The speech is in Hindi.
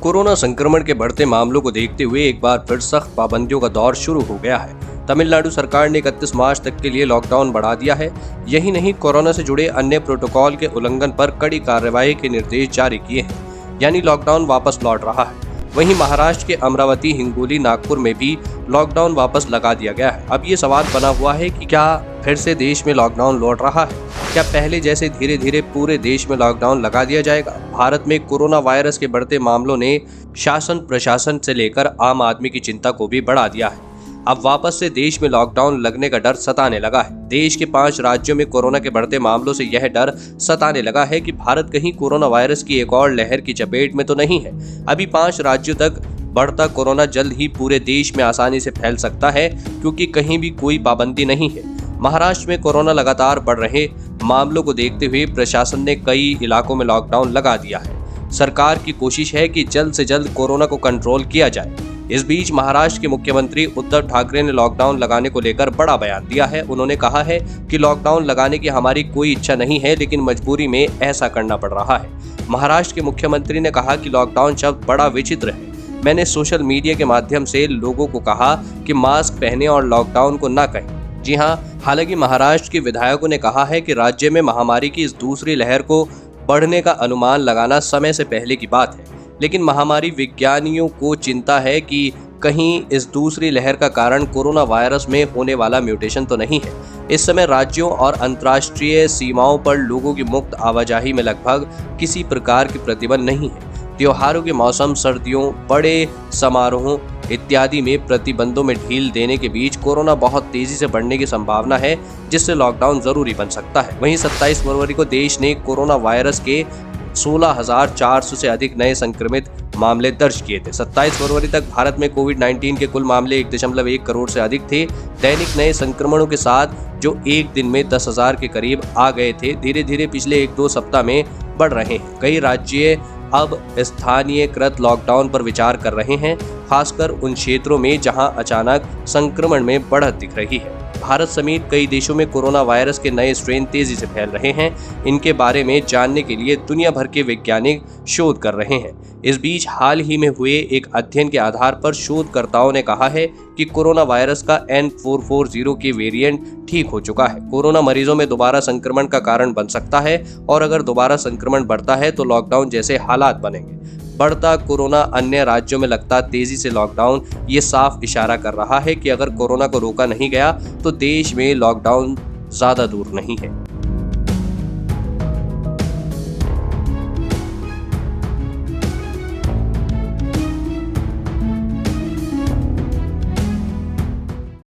कोरोना संक्रमण के बढ़ते मामलों को देखते हुए एक बार फिर सख्त पाबंदियों का दौर शुरू हो गया है। तमिलनाडु सरकार ने 31 मार्च तक के लिए लॉकडाउन बढ़ा दिया है। यही नहीं, कोरोना से जुड़े अन्य प्रोटोकॉल के उल्लंघन पर कड़ी कार्रवाई के निर्देश जारी किए हैं, यानी लॉकडाउन वापस लौट रहा है। वहीं महाराष्ट्र के अमरावती, हिंगोली, नागपुर में भी लॉकडाउन वापस लगा दिया गया है। अब ये सवाल बना हुआ है कि क्या फिर से देश में लॉकडाउन लौट रहा है? क्या पहले जैसे धीरे धीरे पूरे देश में लॉकडाउन लगा दिया जाएगा? भारत में कोरोना वायरस के बढ़ते मामलों ने शासन प्रशासन से लेकर आम आदमी की चिंता को भी बढ़ा दिया है। अब वापस से देश में लॉकडाउन लगने का डर सताने लगा है। देश के 5 राज्यों में कोरोना के बढ़ते मामलों से यह डर सताने लगा है कि भारत कहीं कोरोना वायरस की एक और लहर की चपेट में तो नहीं है। अभी 5 राज्यों तक बढ़ता कोरोना जल्द ही पूरे देश में आसानी से फैल सकता है, क्योंकि कहीं भी कोई पाबंदी नहीं है। महाराष्ट्र में कोरोना लगातार बढ़ रहे मामलों को देखते हुए प्रशासन ने कई इलाकों में लॉकडाउन लगा दिया है। सरकार की कोशिश है कि जल्द से जल्द कोरोना को कंट्रोल किया जाए। इस बीच महाराष्ट्र के मुख्यमंत्री उद्धव ठाकरे ने लॉकडाउन लगाने को लेकर बड़ा बयान दिया है। उन्होंने कहा है कि लॉकडाउन लगाने की हमारी कोई इच्छा नहीं है, लेकिन मजबूरी में ऐसा करना पड़ रहा है। महाराष्ट्र के मुख्यमंत्री ने कहा कि लॉकडाउन शब्द बड़ा विचित्र है। मैंने सोशल मीडिया के माध्यम से लोगों को कहा कि मास्क पहने और लॉकडाउन को न कहें। जी हाँ, हालांकि महाराष्ट्र के विधायकों ने कहा है कि राज्य में महामारी की इस दूसरी लहर को बढ़ने का अनुमान लगाना समय से पहले की बात है, लेकिन महामारी विज्ञानियों को चिंता है कि कहीं इस दूसरी लहर का कारण कोरोना वायरस में होने वाला म्यूटेशन तो नहीं है। इस समय राज्यों और अंतर्राष्ट्रीय सीमाओं पर लोगों की मुक्त आवाजाही में लगभग किसी प्रकार की प्रतिबंध नहीं है। त्योहारों के मौसम, सर्दियों, बड़े समारोहों इत्यादि में प्रतिबंधों में ढील देने के बीच कोरोना बहुत तेजी से बढ़ने की संभावना है, जिससे लॉकडाउन जरूरी बन सकता है। वहीं 27 फरवरी को देश ने कोरोना वायरस के 16,400 से अधिक नए संक्रमित मामले दर्ज किए थे। 27 फरवरी तक भारत में कोविड-19 के कुल मामले 1.1 करोड़ से अधिक थे। दैनिक नए संक्रमणों के साथ जो एक दिन में 10,000 के करीब आ गए थे, धीरे धीरे पिछले 1-2 सप्ताह में बढ़ रहे हैं। कई राज्य अब स्थानीयकृत लॉकडाउन पर विचार कर रहे हैं, खासकर उन क्षेत्रों में जहां अचानक संक्रमण में बढ़त दिख रही है। भारत समेत कई देशों में कोरोना वायरस के नए स्ट्रेन तेजी से फैल रहे हैं। इनके बारे में जानने के लिए दुनिया भर के वैज्ञानिक शोध कर रहे हैं। इस बीच हाल ही में हुए एक अध्ययन के आधार पर शोधकर्ताओं ने कहा है कि कोरोना वायरस का N440 के वेरिएंट ठीक हो चुका है। कोरोना मरीजों में दोबारा संक्रमण का कारण बन सकता है, और अगर दोबारा संक्रमण बढ़ता है तो लॉकडाउन जैसे हालात बनेंगे। बढ़ता कोरोना, अन्य राज्यों में लगता तेजी से लॉकडाउन, ये साफ इशारा कर रहा है कि अगर कोरोना को रोका नहीं गया तो देश में लॉकडाउन ज्यादा दूर नहीं है।